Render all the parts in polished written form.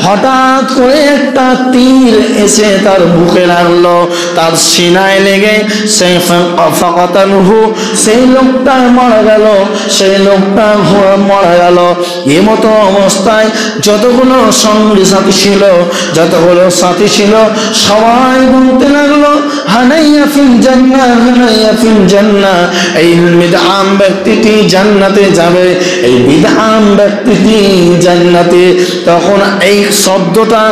হঠাৎ করে একটা তীর এসে তার বুকে লাগলো, তার সিনায় লেগে সেই ফাকাতালহু, সেই লোকটা মারা গেল, সেই লোকটা মারা গেল। এমতো অবস্থায় যতগুলো সঙ্গী সাথী ছিল, যতগুলো সাথী ছিল, সবাই বলতে লাগলো হানাইয়া ফিল জান্নাহ, হানাইয়া ফিল জান্নাহ, এই বিদআম ব্যক্তিটি জান্নাতে যাবে, এই বিদআম ব্যক্তিটি জান্নাতে। তখন এই শব্দটা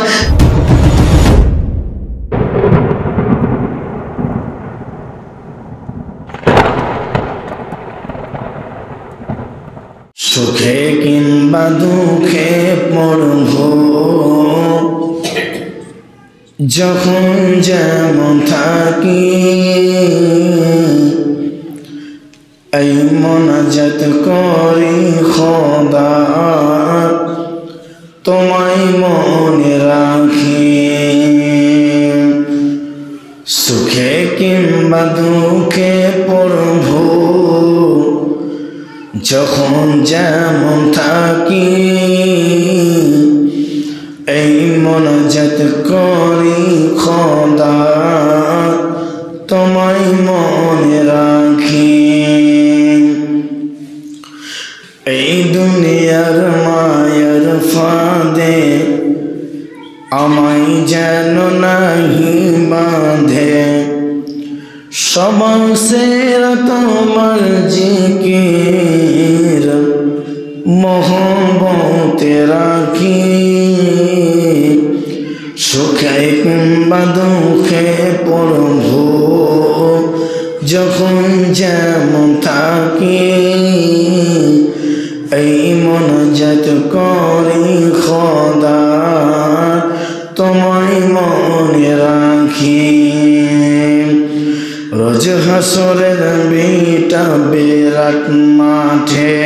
সুখে কিংবা দুঃখে পড়ব, যখন যেমন থাকি, এই মোনাজাত করি খোদা, তোমায় মনে রাখি। সুখে কিংবা দুঃখে পড়ব, যখন যেমন থাকি, এই মোনাজাত করি খোদা, তোমায় মনে রাখি। এই দুনিয়ার মায়ার ফাঁদে আমায় যেন নাহি বাঁধে, সবার সেরা তোমার জিকির মহব্বতে রাখি। সুখে কিংবা দুঃখে পড়ব, যখন যেমন থাকি, এই মোনাজাত করি খোদা, তোমায় মনে রাখি। রোজ হাসরের বিটা বিরাট মাঠে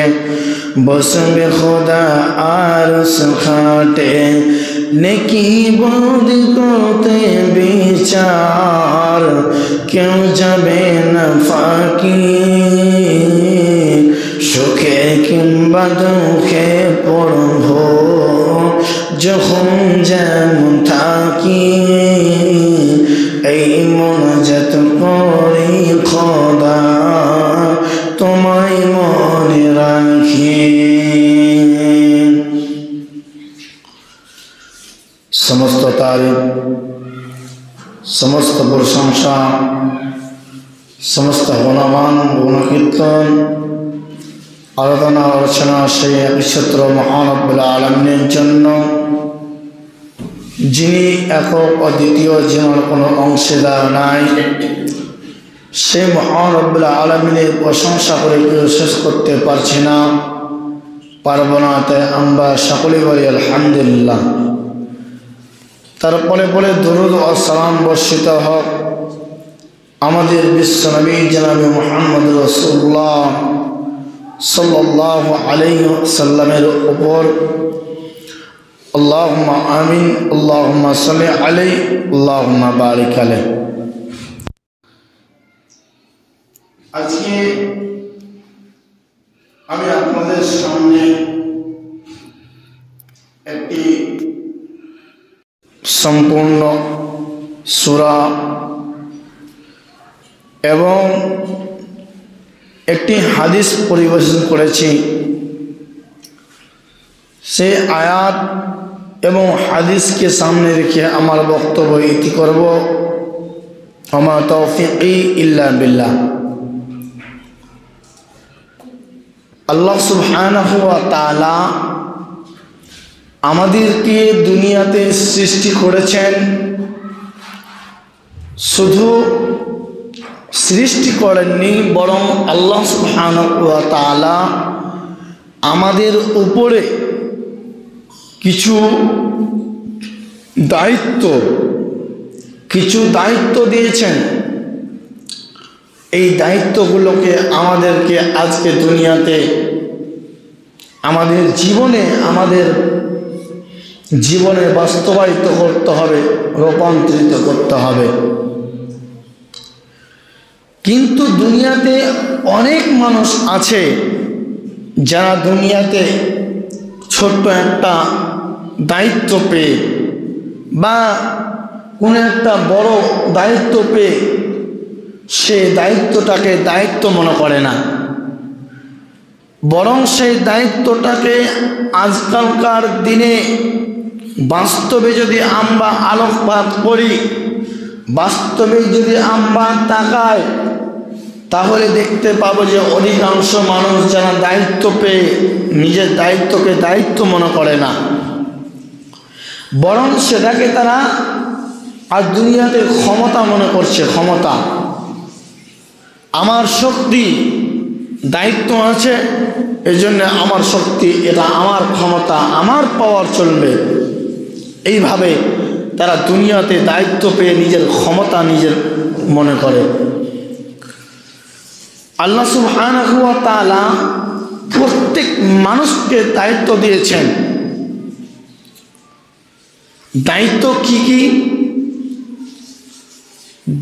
বসবে খোদা আরশ খাটে, নেকি বদি করতে বিচার কেউ যাবে না ফাঁকি। সুখে কিংবা দুঃখে পড়ব, যখন যেমন থাকি, এই মোনাজাত করি খোদা, তোমায় মনে রাখি। সমস্ত তারিফ, সমস্ত প্রশংসা, সমস্ত গুণগান গুণকীর্তন আরাধনা অর্চনা সেই একচ্ছত্র মহান রব্বুল আলামিনের জন্য, যিনি একক অদ্বিতীয়, যিনার কোনো অংশীদার নাই। সেই মহান রব্বুল আলামিনের প্রশংসা করে কেউ শেষ করতে পারছি না, পারব না। তাই আমরা সকলে বলি আলহামদুলিল্লাহ। তারপরে পরে দুরূদ ও সালাম বর্ষিত হোক আমাদের বিশ্বনবী জনাবে মুহাম্মদ রাসূলুল্লাহ সাল্লাল্লাহু আলাইহি ওয়াসাল্লামের উপর। আল্লাহুম্মা আমিন, আল্লাহুম্মা সাল্লি আলাইহি, আল্লাহুম্মা বারিক আলাইহি। আজকে আমি আপনাদের সামনে একটি সম্পূর্ণ সূরা এবং একটি হাদিস পরিবেশন করেছি। সেই আয়াত এবং হাদিসকে সামনে রেখে আমার বক্তব্য ইতি করব। আমা তৌফিকি ইল্লা বিল্লাহ। আল্লাহ সুবহানাহু ওয়া তাআলা আমাদেরকে দুনিয়াতে সৃষ্টি করেছেন, শুধু সৃষ্টি করেননি, বরং আল্লাহ সুবহানাহু ওয়া তাআলা আমাদের উপরে কিছু দায়িত্ব দিয়েছেন। এই দায়িত্বগুলোকে আমাদেরকে আজকে দুনিয়াতে আমাদের জীবনে বাস্তবায়িত করতে হবে, রূপান্তরিত করতে হবে। কিন্তু দুনিয়াতে অনেক মানুষ আছে যারা দুনিয়াতে ছোট্ট একটা দায়িত্ব পেয়ে বা কোনো একটা বড় দায়িত্ব পেয়ে সে দায়িত্বটাকে দায়িত্ব মনে করে না, বরং সেই দায়িত্বটাকে আজকালকার দিনে বাস্তবে যদি আমরা আলোকপাত করি, বাস্তবে যদি আমরা তাকাই, তাহলে দেখতে পাবো যে অধিকাংশ মানুষ যারা দায়িত্ব পেয়ে নিজের দায়িত্বকে দায়িত্ব মনে করে না, বরং সেটাকে তারা আর দুনিয়াতে ক্ষমতা মনে করছে। ক্ষমতা, আমার শক্তি, দায়িত্ব আছে, এই জন্য আমার শক্তি, এটা আমার ক্ষমতা, আমার পাওয়ার চলবে। এইভাবে তারা দুনিয়াতে দায়িত্ব পেয়ে নিজের ক্ষমতা নিজের মনে করে। আল্লাহ সুবহানাহু ওয়া তাআলা প্রত্যেক মানুষকে দায়িত্ব দিয়েছেন। দায়িত্ব কি কি?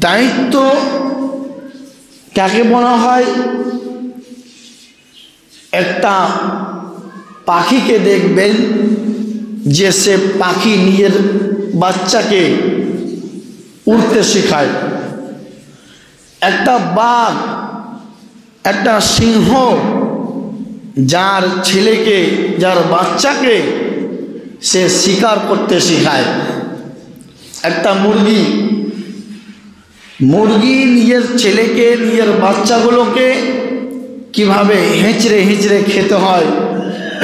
দায়িত্ব কাকে বলা হয়? একটা পাখিকে দেখবেন যে সে পাখি নিজের বাচ্চাকে উড়তে শেখায়। একটা বাঘ, একটা সিংহ যার ছেলেকে, যার বাচ্চাকে সে শিকার করতে শেখায়। একটা মুরগি নিজের ছেলেকে, নিজের বাচ্চাগুলোকে কিভাবে হেঁচড়ে হেঁচড়ে খেতে হয়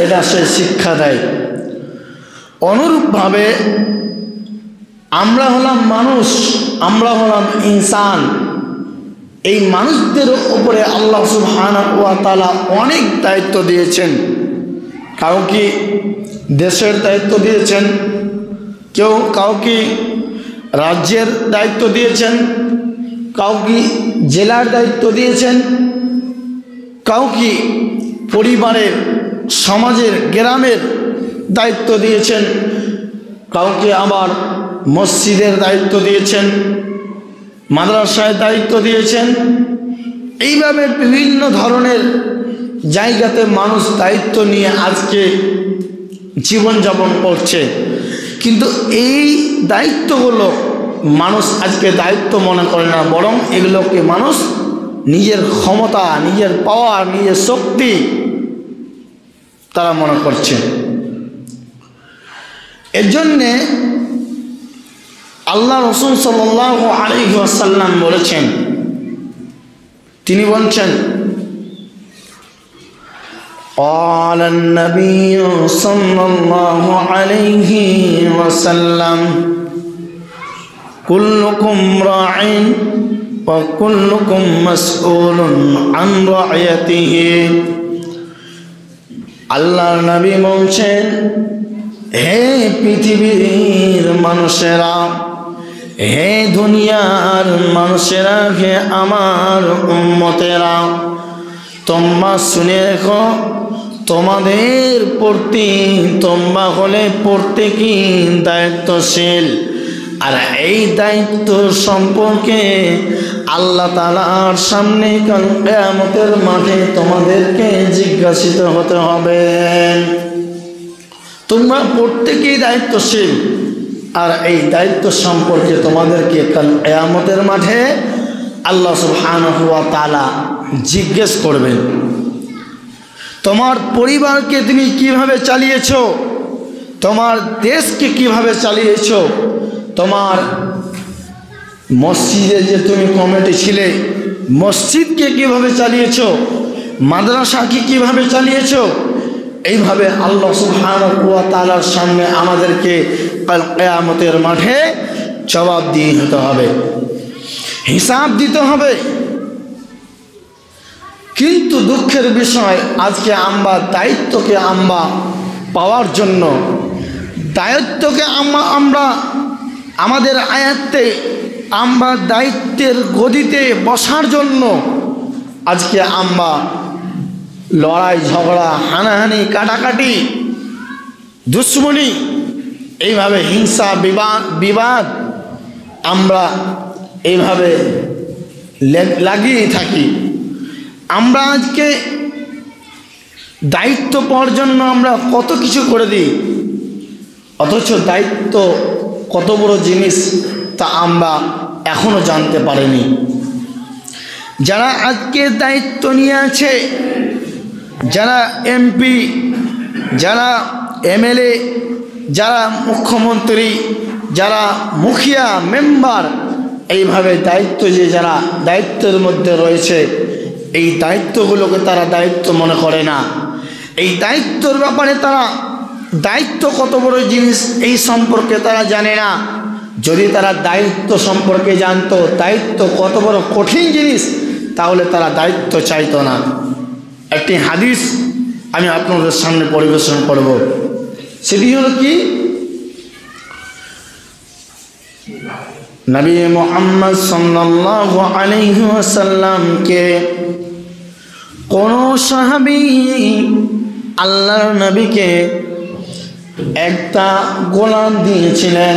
এটা সে শিক্ষা দেয়। অনুরূপভাবে আমরা হলাম মানুষ, আমরা হলাম ইনসান। এই মানুষদের উপরে আল্লাহ সুবহানাহু ওয়া তাআলা অনেক দায়িত্ব দিয়েছেন। কাউকে দেশের দায়িত্ব দিয়েছেন, কাউকে রাজ্যের দায়িত্ব দিয়েছেন, কাউকে জেলার দায়িত্ব দিয়েছেন, কাউকে পরিবারের, সমাজের, গ্রামের দায়িত্ব দিয়েছেন, কাউকে আবার মসজিদের দায়িত্ব দিয়েছেন, মাদ্রাসায় দায়িত্ব দিয়েছেন। এইভাবে বিভিন্ন ধরনের জায়গাতে মানুষ দায়িত্ব নিয়ে আজকে জীবনযাপন করছে। কিন্তু এই দায়িত্বগুলো মানুষ আজকে দায়িত্ব মনে করে না, বরং এগুলোকে মানুষ নিজের ক্ষমতা, নিজের পাওয়ার, নিজের শক্তি তারা মনে করছে। এর জন্যে আল্লাহ রাসূল সাল্লাল্লাহু আলাইহি ওয়াসাল্লাম বলেছেন, তিনি বলছেন, قال النبي صلى الله عليه وسلم كلكم راع وكلكم مسؤول عن رعيته। আল্লাহর নবী বলছেন, হে পৃথিবীর মানুষেরা, হে দুনিয়ার মানুষেরা, হে আমার উম্মতেরা, তোমরা শুনে রেখো, তোমাদের প্রতি তোমরা হলে প্রত্যেকই দায়িত্বশীল। আর এই দায়িত্ব সম্পর্কে আল্লাহ তাআলার সামনে কাল কিয়ামতের মাঠে তোমাদেরকে জিজ্ঞাসিত হতে হবে। তোমরা প্রত্যেকেই দায়িত্বশীল, আর এই দায়িত্ব সম্পর্কে তোমাদেরকে কাল কিয়ামতের মাঠে আল্লাহ সুবহানাহু ওয়া তাআলা জিজ্ঞেস করবেন। তোমার পরিবারকে তুমি কিভাবে চালিয়েছো, তোমার দেশকে কিভাবে চালিয়েছো, তোমার মসজিদে যে তুমি কমিটি ছিলে মসজিদকে কিভাবে চালিয়েছো, মাদ্রাসাকে কিভাবে চালিয়েছো। এইভাবে আল্লাহ সুবহানাহু ওয়া তাআলার সামনে আমাদেরকে কাল কিয়ামতের মাঠে জবাব দিয়ে হতে হবে, হিসাব দিতে হবে। কিন্তু দুঃখের বিষয়, আজকে আমরা দায়িত্বকে আমরা পাওয়ার জন্য, দায়িত্বকে আমরা আমাদের আয়ত্তে, আমরা দায়িত্বের গদিতে বসার জন্য আজকে আমরা লড়াই ঝগড়া, হানাহানি, কাটাকাটি, দুশ্মনী, এইভাবে হিংসা বিবাদ আমরা এইভাবে লাগিয়ে থাকি। আমরা আজকে দায়িত্ব পাওয়ার জন্য আমরা কত কিছু করে দিই, অথচ দায়িত্ব কত বড় জিনিস তা আমরা এখনো জানতে পারিনি। যারা আজকে দায়িত্ব নিয়ে আছে, যারা এমপি, যারা এমএলএ, যারা মুখ্যমন্ত্রী, যারা মুখিয়া মেম্বার, এইভাবে দায়িত্ব যে যারা দায়িত্বের মধ্যে রয়েছে, এই দায়িত্বগুলোকে তারা দায়িত্ব মনে করে না। এই দায়িত্বর ব্যাপারে তারা দায়িত্ব কত বড় জিনিস এই সম্পর্কে তারা জানে না। যদি তারা দায়িত্ব সম্পর্কে জানতো, দায়িত্ব কত বড় কঠিন জিনিস, তাহলে তারা দায়িত্ব চাইতো না। একটি হাদিস আমি আপনাদের সামনে পরিবেশন করব। সেটি হলো কি, নবী মুহাম্মদ সাল্লাল্লাহু আলাইহি ওয়াসাল্লামকে কোন সাহাবী আল্লাহর নবীকে একটা গোলাম দিয়েছিলেন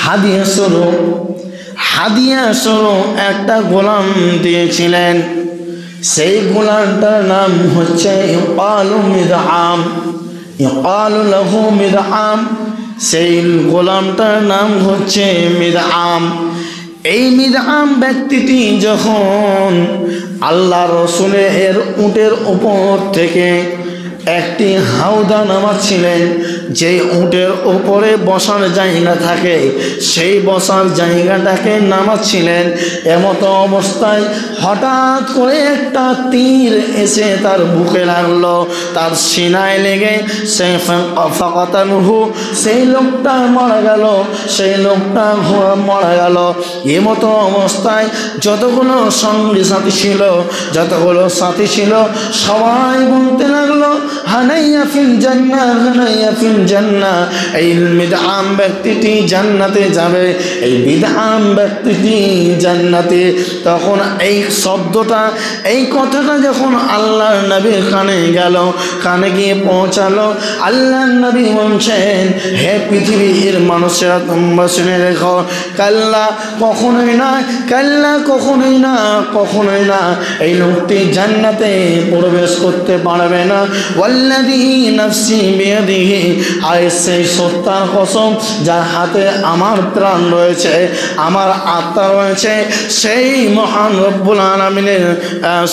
হাদিয়া স্বরূপ একটা গোলাম দিয়েছিলেন। সেই গোলামটার নাম হচ্ছে ইকালু মিদআম, ইকালু লাহু মিদআম। সেই গোলামটার নাম হচ্ছে মিদআম। এই মিদআম ব্যক্তিটি যখন আল্লাহ রসুলের উটের উপর থেকে একটি হাওদা নামাচ্ছিলেন, যে উটের উপরে বসার জায়গা থাকে সেই বসার জায়গাটাকে নামাচ্ছিলেন, এমত অবস্থায় হঠাৎ করে একটা তীর এসে তার বুকে লাগলো, তার সিনায় লেগে সে ফাকাতানহু, সেই লোকটা মারা গেল, সেই লোকটা মারা গেল। এমত অবস্থায় যতগুলো সঙ্গী সাথী ছিল সবাই বলতে লাগলো, হানাইয়া ফিল জান্নাহ, হানাইয়া ফিল জান্নাহ। এই মিদআম ব্যক্তিটি জান্নাতে যাবে, এই মিদআম ব্যক্তিটি জান্নাতে। তখন এই শব্দটা, এই কথাটা যখন আল্লাহর নবীর কানে গেল, কানে গিয়ে পৌঁছালো, আল্লাহর নবী বলছেন, হে পৃথিবীর মানুষেরা, তোমরা শুনে রেখো, কাল্লা কখনোই না, কাল্লা কখনোই না, কখনোই না, এই লোকটি জান্নাতে প্রবেশ করতে পারবে না। ওয়াল্লাযী নাফসি বিয়াদিহি, আর সেই সত্তার কসম যার হাতে আমার প্রাণ রয়েছে, আমার আত্মা রয়েছে, সেই মহান রব্বুল আলামিনের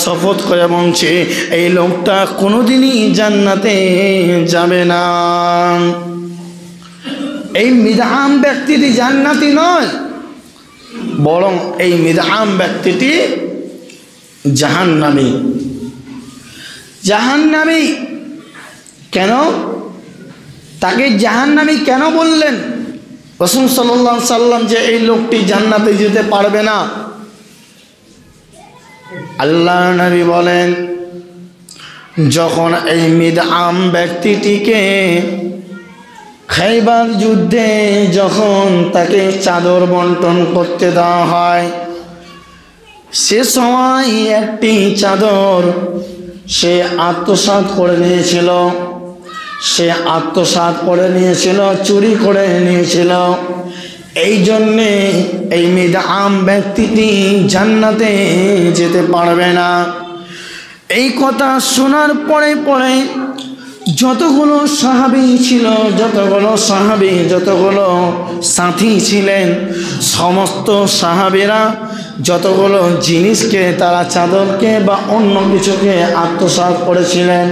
শপথ করে বলছি, এই লোকটা কোনোদিনই জান্নাতে যাবে না। এই মিদআম ব্যক্তিটি জান্নাতি নয়, বরং এই মিদআম ব্যক্তিটি জাহান্নামী। জাহান্নামী কেন? তাকে জাহান্নামী কেন বললেন রাসূল সাল্লাল্লাহু আলাইহি সাল্লাম যে এই লোকটি জান্নাতে যেতে পারবে না? আল্লাহর নবী বলেন, যখন এই মিদআম ব্যক্তিটিকে খাইবার যুদ্ধে যখন তাকে চাদর বন্টন করতে দেওয়া হয়, সে সময় একটি চাদর সে আত্মসাৎ করে নিয়েছিল, চুরি করে নিয়েছিল। এই জন্যে এই মিদআম ব্যক্তিটি জান্নাতে যেতে পারবে না। এই কথা শোনার পরে যতগুলো সাহাবী ছিল, যতগুলো সাথী ছিলেন, সমস্ত সাহাবীরা যতগুলো জিনিসকে, তারা চাদরকে বা অন্য কিছুকে আত্মসাৎ করেছিলেন,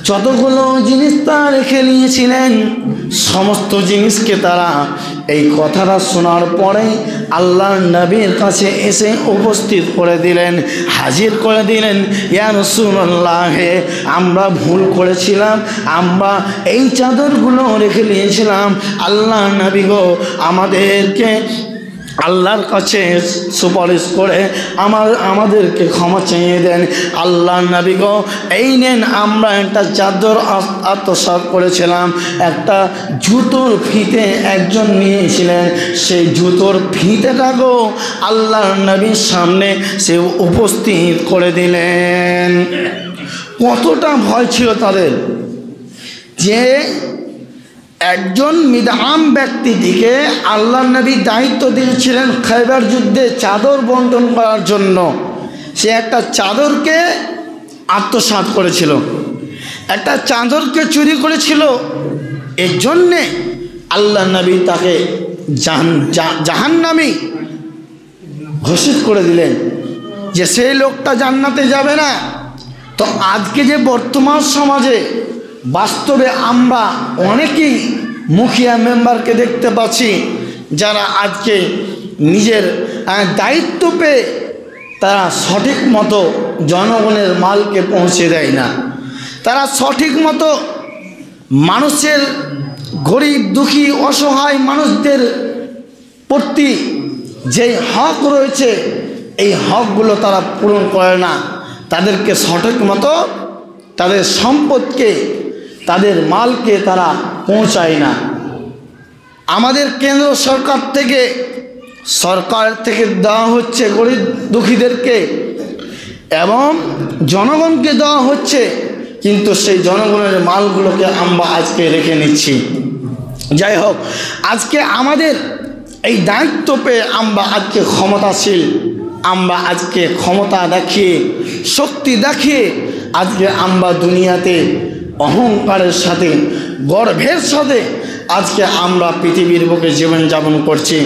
যতগুলো জিনিস তারা রেখে নিয়েছিলেন, সমস্ত জিনিসকে তারা এই কথাটা শোনার পরে আল্লাহর নবীর কাছে এসে উপস্থিত করে দিলেন, হাজির করে দিলেন। ইয়া রাসূলুল্লাহ, আমরা ভুল করেছিলাম, আমরা এই চাদরগুলো রেখে নিয়েছিলাম। আল্লাহর নবী গো, আমাদেরকে আল্লাহর কাছে সুপারিশ করে আমাদেরকে ক্ষমা চেয়ে দেন। আল্লাহর নবী গো, এই নেন, আমরা একটা চাদর আত্মসাৎ করেছিলাম, একটা জুতোর ফিতে একজন নিয়েছিলেন, সেই জুতোর ফিতেটা গো আল্লাহর নবীর সামনে সে উপস্থিত করে দিলেন। কতটা ভয় ছিল তাদের, যে একজন মিদআম ব্যক্তিটিকে আল্লাহর নবী দায়িত্ব দিয়েছিলেন খাইবার যুদ্ধে চাদর বন্টন করার জন্য। সে একটা চাদরকে আত্মসাৎ করেছিল, একটা চাদরকে চুরি করেছিল। এর জন্যে আল্লাহ নবী তাকে জাহান্নামী ঘোষিত করে দিলেন যে সেই লোকটা জান্নাতে যাবে না। তো আজকে যে বর্তমান সমাজে বাস্তবে আমরা অনেকেই মুখিয়া মেম্বারকে দেখতে পাচ্ছি যারা আজকে নিজের দায়িত্ব পেয়ে তারা সঠিক মতো জনগণের মালকে পৌঁছে দেয় না। তারা সঠিক মতো মানুষের গরিব দুঃখী অসহায় মানুষদের প্রতি যে হক রয়েছে এই হকগুলো তারা পূরণ করে না। তাদেরকে সঠিক মতো তাদের সম্পদকে তাদের মালকে তারা পৌঁছায় না। আমাদের কেন্দ্র সরকার থেকে দেওয়া হচ্ছে গরিব দুঃখীদেরকে এবং জনগণকে দেওয়া হচ্ছে, কিন্তু সেই জনগণের মালগুলোকে আমরা আজকে রেখে নিচ্ছি। যাই হোক, আজকে আমাদের এই দায়িত্ব পেয়ে আমরা আজকে ক্ষমতাশীল, আমরা আজকে ক্ষমতা দেখিয়ে শক্তি দেখিয়ে আজকে আমরা দুনিয়াতে অহংকারের সাথে গর্বের সাথে আজকে আমরা পৃথিবীর বুকে জীবনযাপন করছি।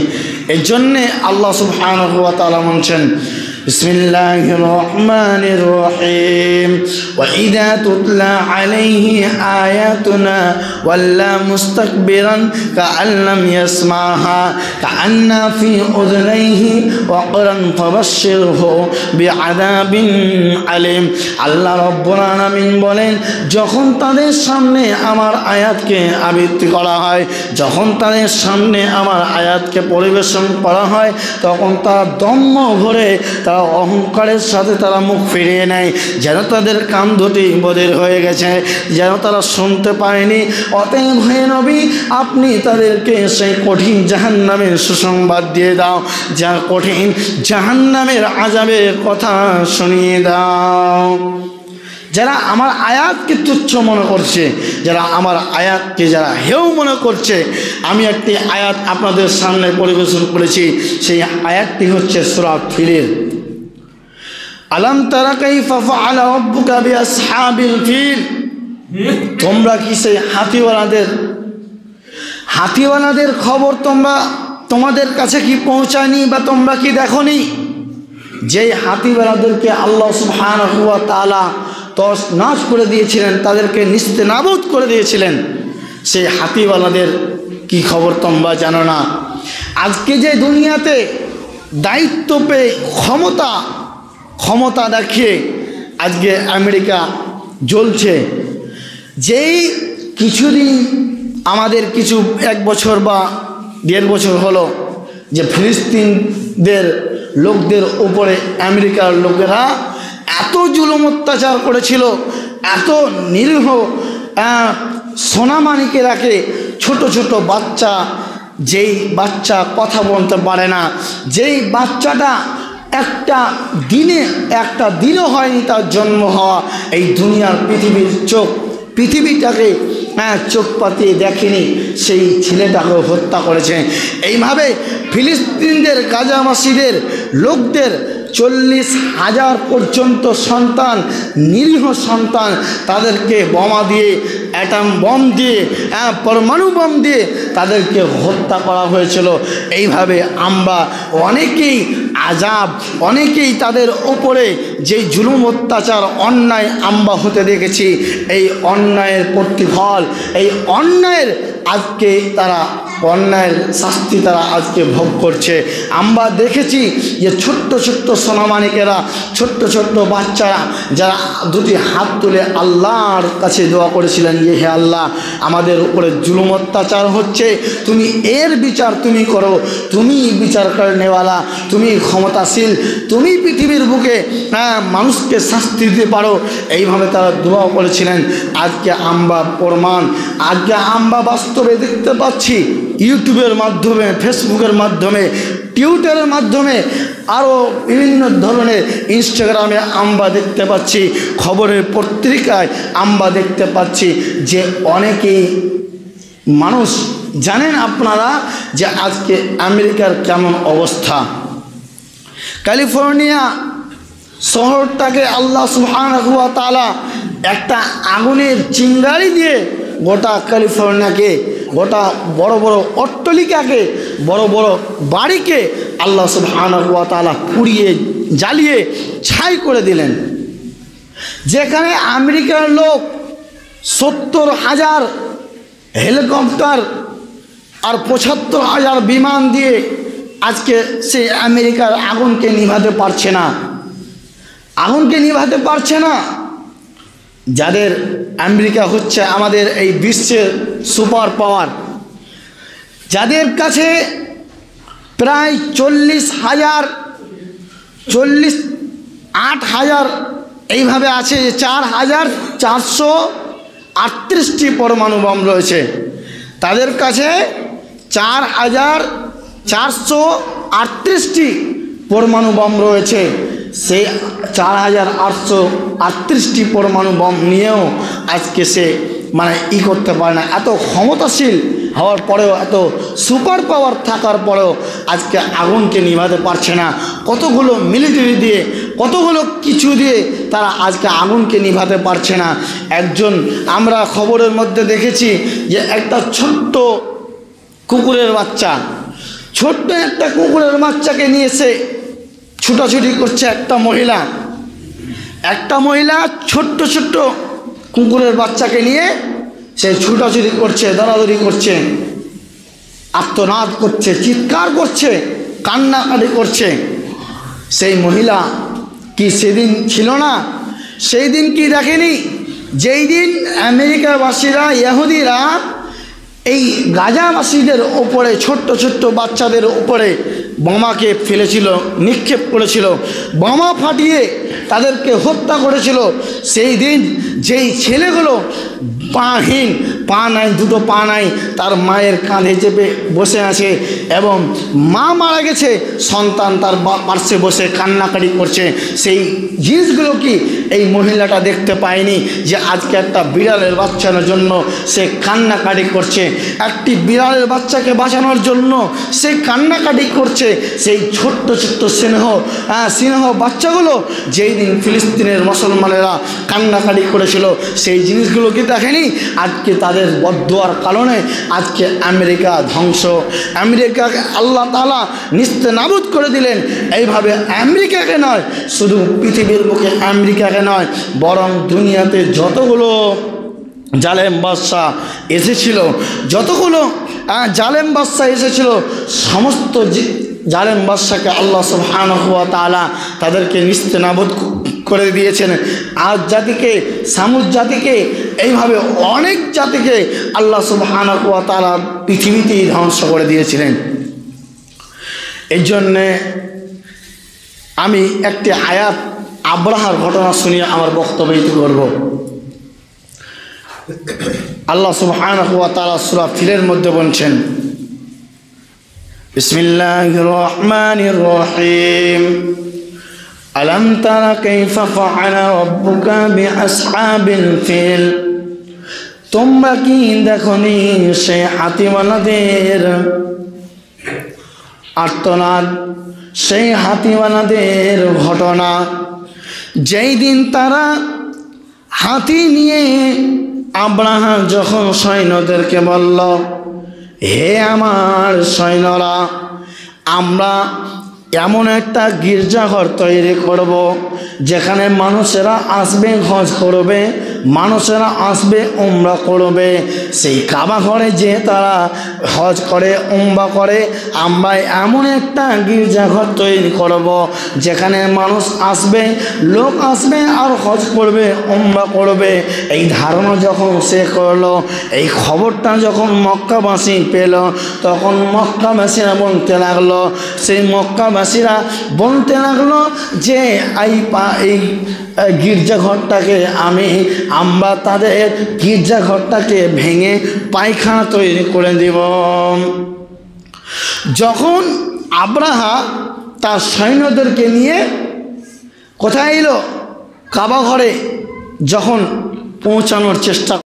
এই জন্যে আল্লাহ সুবহানাহু ওয়া তাআলা বলছেন, বিসমিল্লাহির রহমানির রহিম, ওয়া ইযা তুতলা আলাইহি আয়াতুনা ওয়াল্লা মুস্তাকবিরান কাআন লাম ইয়াসমাহা কাআন্না ফি উযুনাইহি ওয়াকরান ফাবাশশিরহু বিআযাবিন আলিম। আল্লাহ রাব্বুল আলামিন বলেন, যখন তাদের সামনে আমার আয়াতকে আবৃত্তি করা হয়, যখন তাদের সামনে আমার আয়াতকে পরিবেশন করা হয়, তখন তারা দম্ভ ভরে তারা অহংকারের সাথে তারা মুখ ফিরিয়ে নেয়, যেন তাদের কান দুটি বধির হয়ে গেছে, যেন তারা শুনতে পায়নি। অতএব হে নবী, আপনি তাদেরকে সেই কঠিন জাহান্নামের সুসংবাদ দিয়ে দাও, যা কঠিন জাহান্নামের আযাবের কথা শুনিয়ে দাও। যারা আমার আয়াতকে তুচ্ছ মনে করছে, যারা আমার আয়াতকে যারা হেউ মনে করছে, আমি একটি আয়াত আপনাদের সামনে পরিবেশন করেছি। সেই আয়াতটি হচ্ছে সূরা ফিলের, আলাম তারা কাইফা ফাআলা রাব্বুকা বিআসহাবিল ফিল। তোমরা কি সেই হাতিওয়ালাদের খবর তোমাদের কাছে কি পৌঁছায়নি বা তোমরা কি দেখোনি? যেই হাতিওয়ালাদেরকে আল্লাহ সুবহানাহু ওয়া তাআলা তছনছ করে দিয়েছিলেন, তাদেরকে নিস্তেনাবুদ করে দিয়েছিলেন, সেই হাতিওয়ালাদের কি খবর তোমরা জানো না? আজকে যে দুনিয়াতে দায়িত্ব পেয়ে ক্ষমতা দেখিয়ে আজকে আমেরিকা জ্বলছে, যেই কিছুদিন আমাদের কিছু 1 বছর বা 1.5 বছর হলো যে ফিলিস্তিনদের লোকদের উপরে আমেরিকার লোকেরা এত জুলুম অত্যাচার করেছিল, এত নিরীহ সোনামানিকে রাখে, ছোট ছোট বাচ্চা, যেই বাচ্চা কথা বলতে পারে না, যেই বাচ্চাটা একটা দিনও হয়নি তার জন্ম হওয়া, এই দুনিয়ার পৃথিবীটাকে চোখ পাতিয়ে দেখেনি, সেই ছেলেটাকে হত্যা করেছে। এইভাবে ফিলিস্তিনদের গাজাবাসীদের লোকদের 40,000 পর্যন্ত সন্তান, নিরীহ সন্তান, তাদেরকে বোমা দিয়ে, অ্যাটম বম দিয়ে, পরমাণু বম দিয়ে তাদেরকে হত্যা করা হয়েছিল। এইভাবে আমরা অনেকেই তাদের ওপরে যে জুলুম অত্যাচার অন্যায় আমরা হতে দেখেছি। এই অন্যায়ের প্রতিফল, এই অন্যায়ের শাস্তি তারা আজকে ভোগ করছে। আমরা দেখেছি যে ছোট্ট সোনামানিকেরা, ছোট্ট বাচ্চারা যারা দুটি হাত তুলে আল্লাহর কাছে দোয়া করেছিলেন যে হে আল্লাহ, আমাদের উপরে জুলুম অত্যাচার হচ্ছে, তুমি এর বিচার তুমি করো, তুমি বিচার করে নেওয়ালা, তুমি ক্ষমতাশীল, তুমি পৃথিবীর বুকে মানুষকে শাস্তি দিতে পারো। এইভাবে তারা দোয়া করেছিলেন। আজকে আমরা বাস্তবে দেখতে পাচ্ছি, ইউটিউবের মাধ্যমে, ফেসবুকের মাধ্যমে, টুইটারের মাধ্যমে, আরও বিভিন্ন ধরনের ইনস্টাগ্রামে আমরা দেখতে পাচ্ছি, খবরের পত্রিকায় আমরা দেখতে পাচ্ছি যে অনেকেই মানুষ জানেন আপনারা যে আজকে আমেরিকার কেমন অবস্থা। ক্যালিফোর্নিয়া শহরটাকে আল্লাহ সুবহানাহু ওয়া তাআলা একটা আগুনের চিঙ্গারি দিয়ে গোটা ক্যালিফোর্নিয়াকে, গোটা বড় বড় অট্টালিকাকে, বড় বড় বাড়িকে আল্লাহ সুবহানাহু ওয়া তাআলা পুড়িয়ে জ্বালিয়ে ছাই করে দিলেন। যেখানে আমেরিকার লোক 70,000 হেলিকপ্টার আর 75,000 বিমান দিয়ে আজকে সেই আমেরিকার আগুনকে নিভাতে পারছে না, আগুনকে নিভাতে পারছে না। যাদের আমেরিকা হচ্ছে আমাদের এই বিশ্বের সুপার পাওয়ার, যাদের কাছে প্রায় 48,000 এইভাবে আছে, 4,438টি পরমাণু বোম রয়েছে। তাদের কাছে 4,438টি পরমাণু বোম রয়েছে। সেই 4,838টি পরমাণু বোম নিয়েও আজকে সে করতে পারে না। এত ক্ষমতাশীল হওয়ার পরেও, এত সুপার পাওয়ার থাকার পরেও আজকে আগুনকে নিভাতে পারছে না। কতগুলো মিলিটারি দিয়ে, কতগুলো কিছু দিয়ে তারা আজকে আগুনকে নিভাতে পারছে না। একজন আমরা খবরের মধ্যে দেখেছি যে একটা ছোট্ট কুকুরের বাচ্চা, ছোট্ট একটা কুকুরের বাচ্চাকে নিয়ে এসে ছুটাছুটি করছে একটা মহিলা ছোট্ট ছোট্ট কুকুরের বাচ্চাকে নিয়ে সে ছুটাছুটি করছে, দৌড়াদৌড়ি করছে, আর্তনাদ করছে, চিৎকার করছে, কান্নাকাটি করছে। সেই মহিলা কি সেদিন ছিল না? সেই দিন কি দেখেনি? যেই দিন আমেরিকাবাসীরা, ইহুদিরা এই গাজাবাসীদের ওপরে, ছোট্ট ছোট্ট বাচ্চাদের ওপরে বোমাকে ফেলেছিল, নিক্ষেপ করেছিল, বোমা ফাটিয়ে তাদেরকে হত্যা করেছিল। সেই দিন যেই ছেলেগুলো পাহীন, পা নাই, দুটো পা নাই, তার মায়ের কাঁধে চেপে বসে আছে এবং মা মারা গেছে, সন্তান তার পার্শ্বে বসে কান্নাকাটি করছে, সেই জিনিসগুলো কি এই মহিলাটা দেখতে পায়নি? যে আজকে একটা বিড়ালের বাচ্চার জন্য সে কান্নাকাটি করছে, একটি বিড়ালের বাচ্চাকে বাঁচানোর জন্য সে কান্নাকাটি করছে। সেই ছোট্ট ছোট্ট স্নেহ বাচ্চাগুলো যেই দিন ফিলিস্তিনের মুসলমানেরা কান্নাকাটি করেছিল, সেই জিনিসগুলো কি দেখেনি? আজকে তাদের বদদুয়ার কারণে আজকে আমেরিকা ধ্বংস, আমেরিকাকে আল্লাহ তাআলা নিস্তেনাবুদ করে দিলেন। এইভাবে আমেরিকাকে নয়, শুধু পৃথিবীর বুকে আমেরিকাকে নয়, বরং দুনিয়াতে যতগুলো জালেম বাদশা এসেছিল, যতগুলো জালেম বাদশা এসেছিল, সমস্ত জালেম বাদশাকে আল্লাহ সুবহানাহু ওয়া তাআলা তাদেরকে নিস্তেনাবুদ করে দিয়েছেন। আজ জাতিকে, সামুদ জাতিকে, এইভাবে অনেক জাতিকে আল্লাহ সুবহানাহু ওয়া তাআলা পৃথিবীতেই ধ্বংস করে দিয়েছিলেন। এই জন্যে আমি একটি আয়াত আব্রাহার ঘটনা শুনিয়ে আমার বক্তব্য করব। আল্লাহ সুবহানাহু ওয়া তাআলা সূরা ফিলের মধ্যে বলছেন, বিসমিল্লাহির রহমানির রহিম, আলাম তারা কাইফা ফাআলা রাব্বুকা বিআসহাবিল ফিল, তোমরা কি দেখনি সেই হাতিওয়ালাদের আর্তনাদ, সেই হাতিওয়ালাদের ঘটনা, যেই দিন তারা হাতি নিয়ে আব্রাহা যখন সৈন্যদেরকে বলল, হে আমার সৈন্যরা, আমরা এমন একটা গির্জাঘর তৈরি করব যেখানে মানুষেরা আসবে হজ করবে, মানুষেরা আসবে উমরা করবে। সেই কাবা ঘরে যে তারা হজ করে, উমরা করে, আমরা এমন একটা গির্জাঘর তৈরি করব যেখানে মানুষ আসবে, লোক আসবে আর হজ করবে, উমরা করবে। এই ধারণা যখন সে করলো, এই খবরটা যখন মক্কাবাসী পেল, তখন মক্কাবাসীরা বলতে লাগলো, সেই মক্কাবাসীরা বলতে লাগলো যে এই গির্জাঘরটাকে আমরা তাদের গির্জাঘরটাকে ভেঙে পায়খানা তৈরি করে দেব। যখন আব্রাহা তার সৈন্যদেরকে নিয়ে কোথায় এলো, কাবা ঘরে যখন পৌঁছানোর চেষ্টা